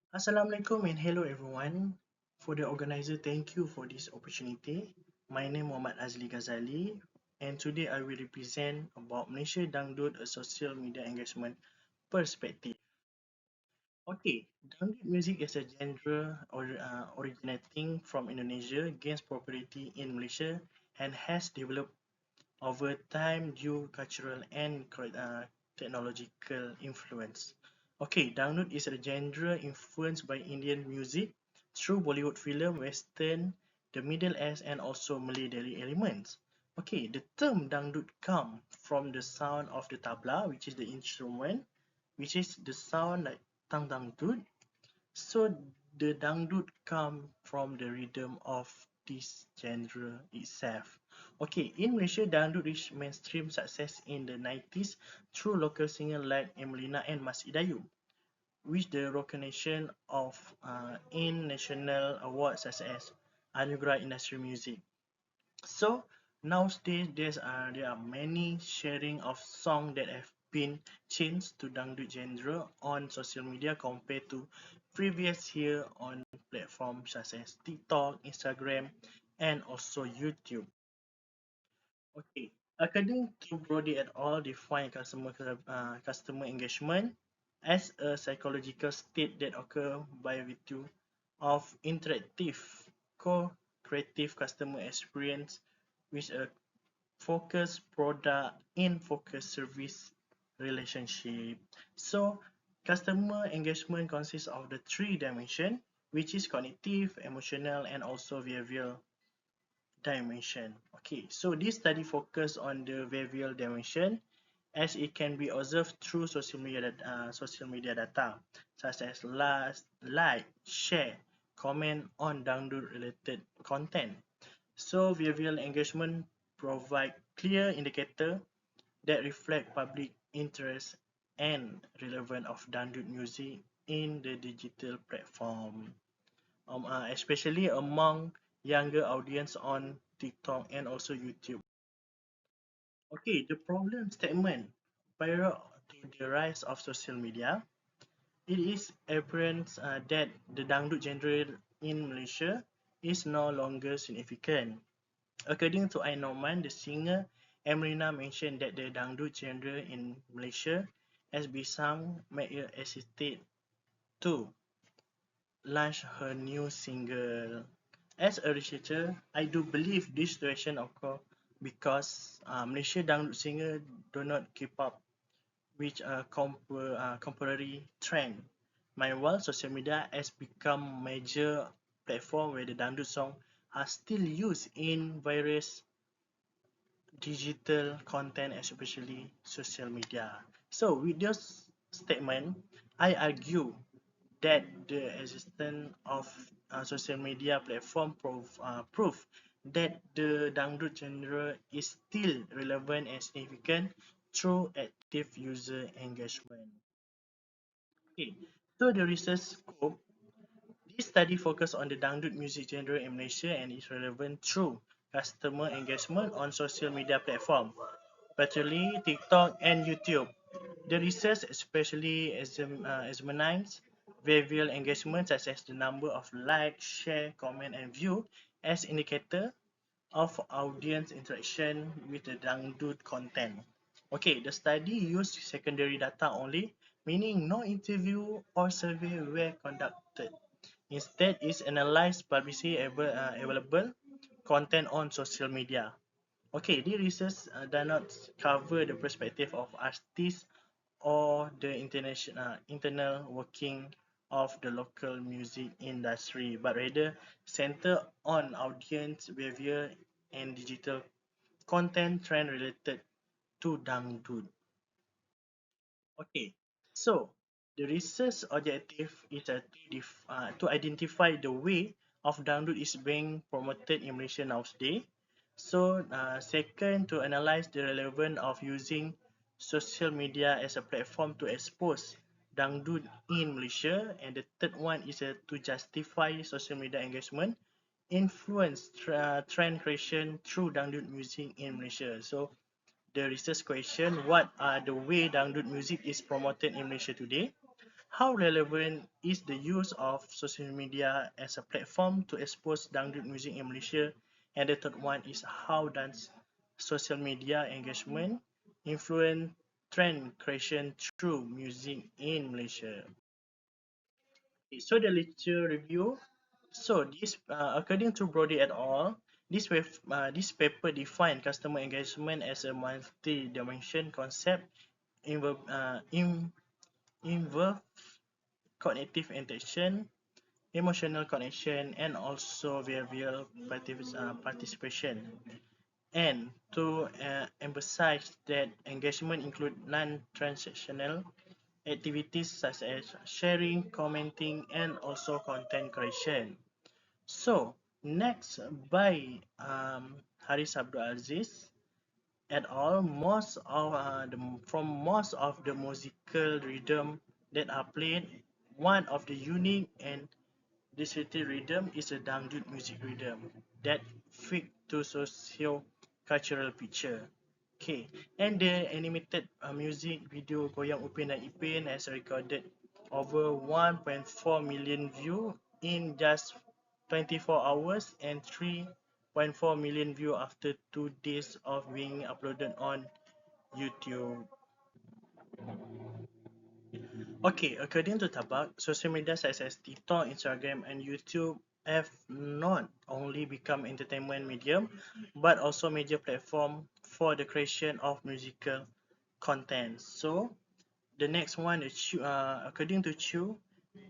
Assalamualaikum and hello everyone. For the organizer, thank you for this opportunity. My name is Muhammad Azli Ghazali and today I will represent about Malaysia Dangdut, a social media engagement perspective. Okay, Dangdut music is a genre originating from Indonesia, gains popularity in Malaysia and has developed over time due cultural and technological influence. Okay, Dangdut is a genre influenced by Indian music through Bollywood film, Western, the Middle East, and also Malay daily elements. Okay, the term Dangdut come from the sound of the tabla, which is the instrument, which is the sound like tang tang dut. So the dangdut come from the rhythm of this genre itself. Okay, in Malaysia, dangdut reached mainstream success in the 90s through local singers like Emelina and Mas Idayu, with the recognition of in national awards such as Anugerah Industry Music. So nowadays there are many sharing of songs that have been changed to dangdut genre on social media compared to previous year on platforms such as TikTok, Instagram, and also YouTube. Okay, according to Brody et al., define customer engagement as a psychological state that occurs by virtue of interactive, co-creative customer experience with a focused product in focused service relationship. So, customer engagement consists of the three dimension, which is cognitive, emotional, and also behavioral dimension. Okay, so this study focus on the behavioral dimension as it can be observed through social media data such as like, share, comment on download related content. So behavioral engagement provide clear indicator that reflect public interest and relevance of dangdut music in the digital platform, especially among younger audience on TikTok and also YouTube. Okay, the problem statement. Prior to the rise of social media, it is apparent that the dangdut genre in Malaysia is no longer significant. According to Ainorman, the singer, Emrina mentioned that the dangdut genre in Malaysia has become made her hesitate to launch her new single. As a researcher, I do believe this situation occur because Malaysia dangdut singer do not keep up with a contemporary trend. Meanwhile, social media has become major platform where the dangdut song are still used in various digital content, especially social media. So with this statement, I argue that the existence of social media platform prove that the dangdut genre is still relevant and significant through active user engagement. Okay, so the research scope, this study focused on the dangdut music genre in Malaysia and its relevance through customer engagement on social media platform, particularly TikTok and YouTube. The research especially examines behavioral engagement such as the number of likes, share, comment, and view as indicator of audience interaction with the dangdut content. Okay, the study used secondary data only, meaning no interview or survey were conducted. Instead, it analyzed publicly available content on social media. Okay, this research does not cover the perspective of artists or the internal working of the local music industry, but rather center on audience behavior and digital content trend related to dangdut. Okay, so the research objective is to identify the way of dangdut is being promoted in Malaysia nowadays. So, second, to analyze the relevance of using social media as a platform to expose dangdut in Malaysia, and the third one is to justify social media engagement, influence trend creation through dangdut music in Malaysia. So, the research question, what are the way dangdut music is promoted in Malaysia today? How relevant is the use of social media as a platform to expose dangdut music in Malaysia? And the third one is how does social media engagement influence trend creation through music in Malaysia? Okay, so the literature review. So this, according to Brody et al., this paper defined customer engagement as a multi-dimension concept involve cognitive intention, emotional connection, and also behavioral participation. And to emphasize that engagement include non-transactional activities such as sharing, commenting, and also content creation. So, next by Haris Abdul Aziz et al., most of the musical rhythm that are played, one of the unique and distinctive rhythm is a dangdut music rhythm that fit to socio-cultural picture. Okay, and the animated music video Goyang Upin dan Ipin has recorded over 1.4 million views in just 24 hours and 3.4 million views after 2 days of being uploaded on YouTube. Okay, according to Tabak, social media such as TikTok, Instagram, and YouTube have not only become entertainment medium, but also major platform for the creation of musical content. So, the next one is according to Chu,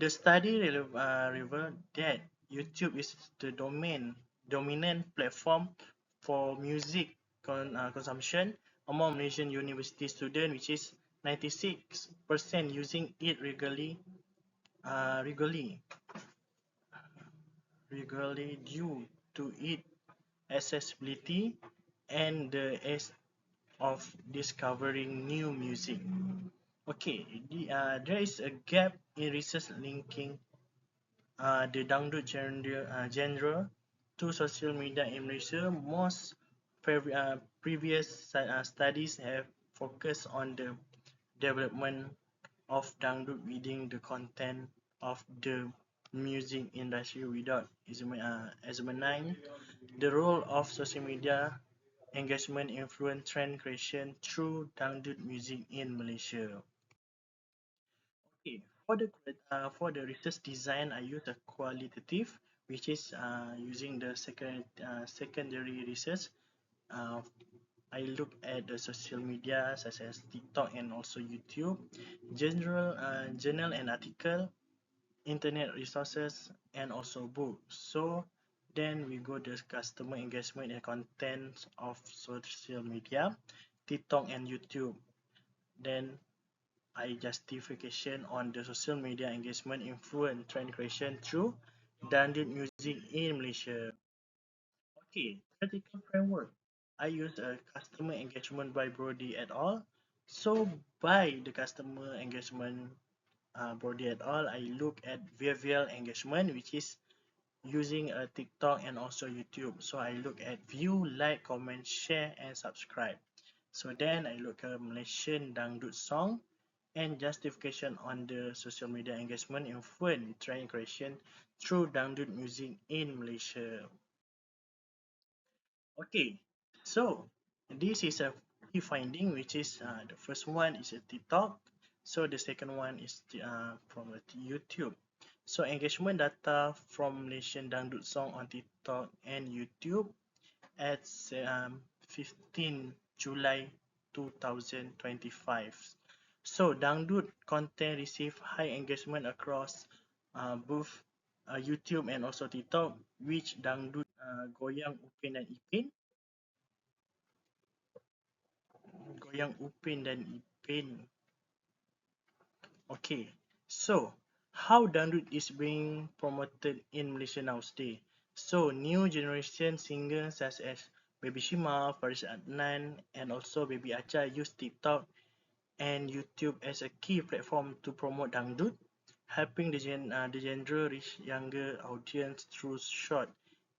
the study revealed that YouTube is the dominant platform for music consumption among Malaysian university students, which is 96% using it regularly, regularly due to its accessibility and the ease of discovering new music. Okay, there is a gap in research linking the dangdut genre to social media in Malaysia. Most previous studies have focused on the development of dangdut within the content of the music industry without examining the role of social media engagement influence trend creation through dangdut music in Malaysia. Okay, for the research design, I use a qualitative, which is using the secondary research. Uh, I look at the social media such as TikTok and also YouTube, journal and article, internet resources, and also books. So then we go to customer engagement and content of social media, TikTok and YouTube. Then I justification on the social media engagement influence trend creation through dangdut music in Malaysia. Okay, critical framework. I use a customer engagement by Brody et al. So by the customer engagement Brody et al., I look at behavioral engagement, which is using a TikTok and also YouTube. So I look at view, like, comment, share, and subscribe. So then I look at Malaysian dangdut song and justification on the social media engagement influence trend creation through dangdut music in Malaysia. Okay, so this is a key finding, which is the first one is a TikTok. So the second one is from a YouTube. So engagement data from Malaysian dangdut song on TikTok and YouTube at 15 July 2025. So dangdut content received high engagement across both YouTube and also TikTok, which dangdut Goyang Upin dan Ipin Goyang Upin dan Ipin. Okay, so how dangdut is being promoted in Malaysia nowadays? So new generation singers such as Baby Shima, Faris Adnan, and also Baby Acha use TikTok and YouTube as a key platform to promote dangdut, helping the genre reach younger audience through short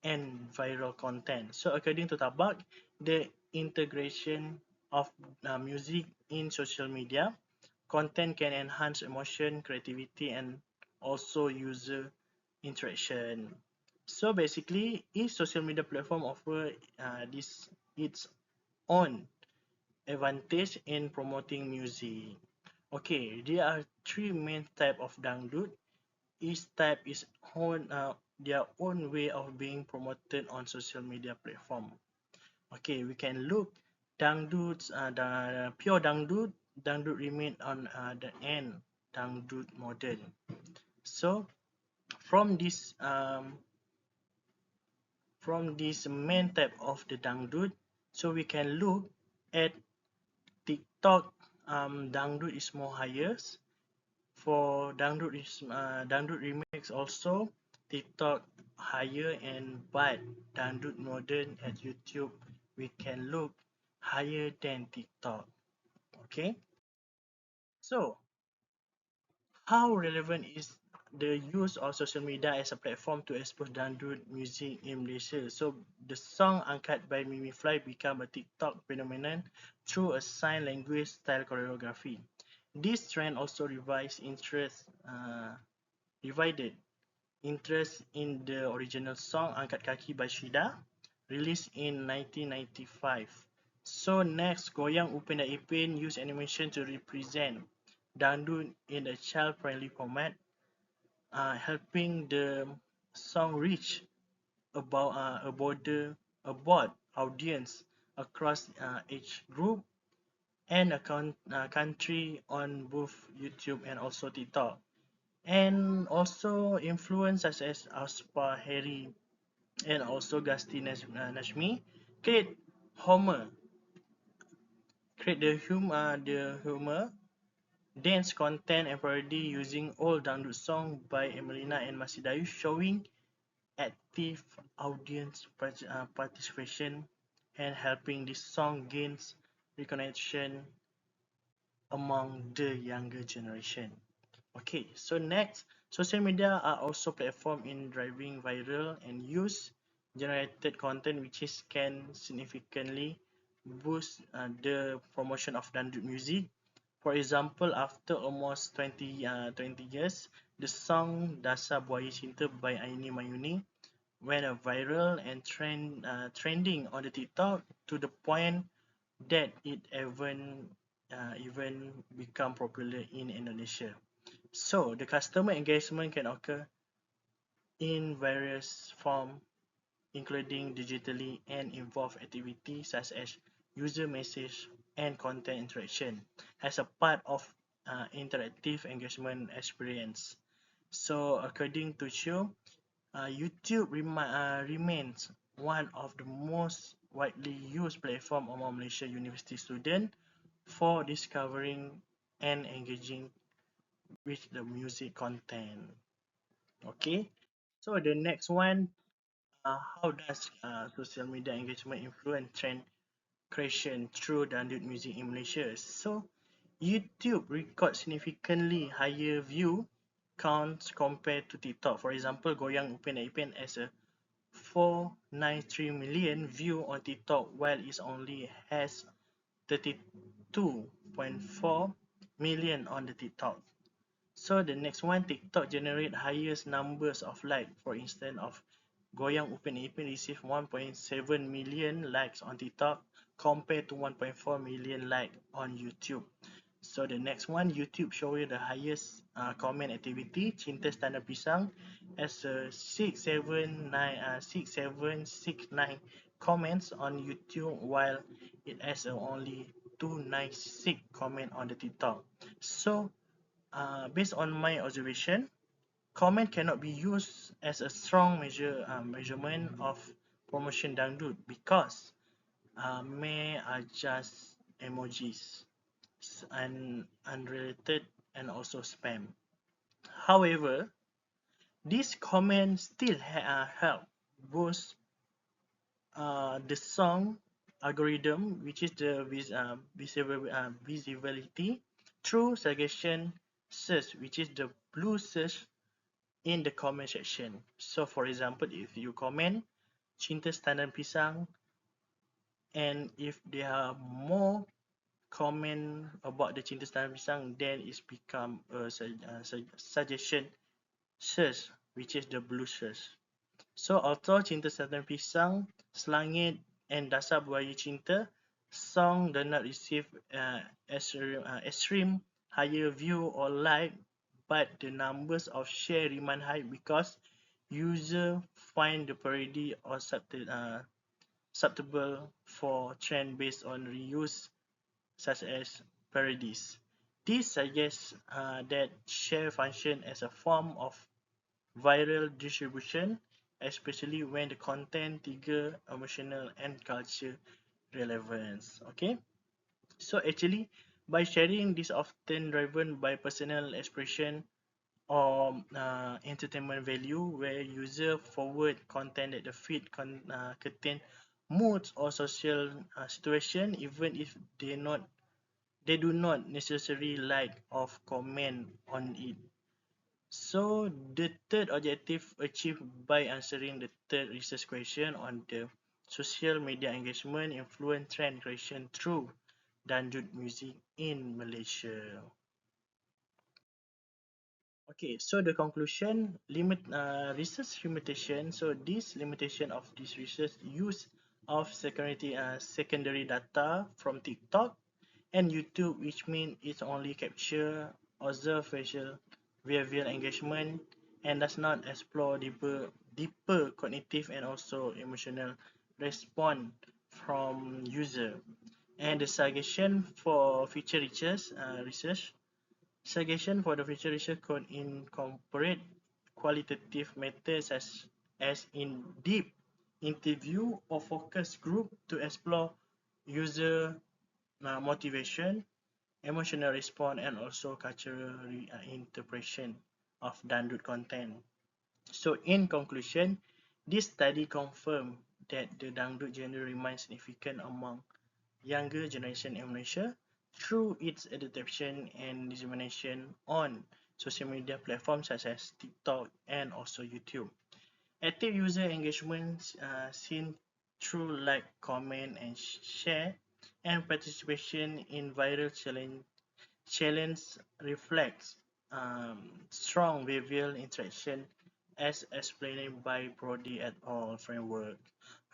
and viral content. So according to Tabak, the integration of music in social media content can enhance emotion, creativity, and also user interaction. So basically, each social media platform offer its own advantage in promoting music. Okay, there are three main type of dangdut. Each type is their own way of being promoted on social media platform. Okay, we can look dangduts, the pure dangdut. Dangdut remain on the end dangdut model. So from this main type of the dangdut, so we can look at TikTok. Dangdut is more highest. For dangdut remix also TikTok higher, and but dangdut modern at YouTube we can look higher than TikTok. Okay, so how relevant is the use of social media as a platform to expose dangdut music in Malaysia? So the song Angkat by Mimi Fly become a TikTok phenomenon through a sign language style choreography. This trend also divided interest in the original song Angkat Kaki by Shida, released in 1995. So next, Goyang Upin dan Ipin use animation to represent dangdut in a child-friendly format, helping the song reach a broad audience across age group and country on both YouTube and also TikTok. And also influence such as Aspar Harry and also Gusti Nashmi create humor, create the humor, dance content and parody using old dangdut song by Emelina and Masidayu, showing active audience participation and helping this song gains recognition among the younger generation. Okay, so next, social media are also platform in driving viral and use generated content which is can significantly boost the promotion of dangdut music. For example, after almost 20 years, the song Dasar Buaya Cinta by Aini Mayuni went viral and trending on the TikTok to the point that it even become popular in Indonesia. So the customer engagement can occur in various forms, including digitally and involve activities such as user message and content interaction as a part of interactive engagement experience. So according to Show, YouTube remains one of the most widely used platform among Malaysian university students for discovering and engaging with the music content. Okay, so the next one, how does social media engagement influence trend creation through dangdut music in Malaysia? So YouTube records significantly higher view counts compared to TikTok. For example, Goyang Upin dan Ipin has a 493 million view on TikTok, while it only has 32.4 million on the TikTok. So the next one, TikTok generate highest numbers of likes. For instance, of Goyang Upin Ipin received 1.7 million likes on TikTok compared to 1.4 million likes on YouTube. So the next one, YouTube show you the highest comment activity. Cinta Setanda Pisang has a 6769 comments on YouTube, while it has only 296 comment on the TikTok. So based on my observation, comment cannot be used as a strong measurement of promotion dangdut because may are just emojis and unrelated and also spam. However, these comments still help boost the song algorithm, which is the visibility through suggestion search, which is the blue search in the comment section. So for example, if you comment Cinta Standard Pisang, and if there are more comment about the Cinta Setanam Pisang, then it's become a suggestion search, which is the blue search. So author Cinta Setanam Pisang, Selangit and Dasar Buaya Cinta song did not receive extreme higher view or like, but the numbers of share remain high because user find the parody or suitable for trend based on reuse such as parodies. This suggests that share function as a form of viral distribution, especially when the content trigger emotional and culture relevance. Okay, so actually by sharing this often driven by personal expression or entertainment value, where user forward content that the feed contain moods or social situation, even if they do not necessarily like or comment on it. So the third objective achieved by answering the third research question on the social media engagement influence trend creation through dangdut music in Malaysia. Okay, so the conclusion, research limitation. So this limitation of this research use of secondary data from TikTok and YouTube, which means it only capture observe facial behavioral engagement and does not explore deeper cognitive and also emotional response from user. And the suggestion for future research suggestion for the future research could incorporate qualitative methods as in-depth interview or focus group to explore user motivation, emotional response, and also cultural interpretation of dangdut content. So in conclusion, this study confirmed that the dangdut genre remains significant among younger generation in Malaysia through its adaptation and dissemination on social media platforms such as TikTok and also YouTube. Active user engagement seen through like, comment, and share, and participation in viral challenge reflects strong behavioral interaction as explained by Brody et al. Framework.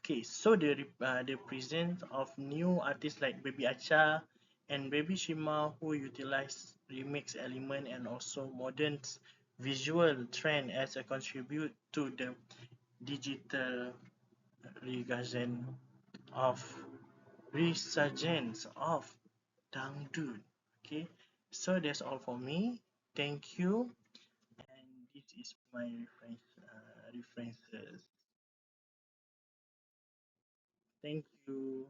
Okay, so the presence of new artists like Baby Acha and Baby Shima who utilize remix element and also modern visual trend as a contribute to the digital resurgence of resurgence of dangdut. Okay, so that's all for me. Thank you, and this is my references. Thank you.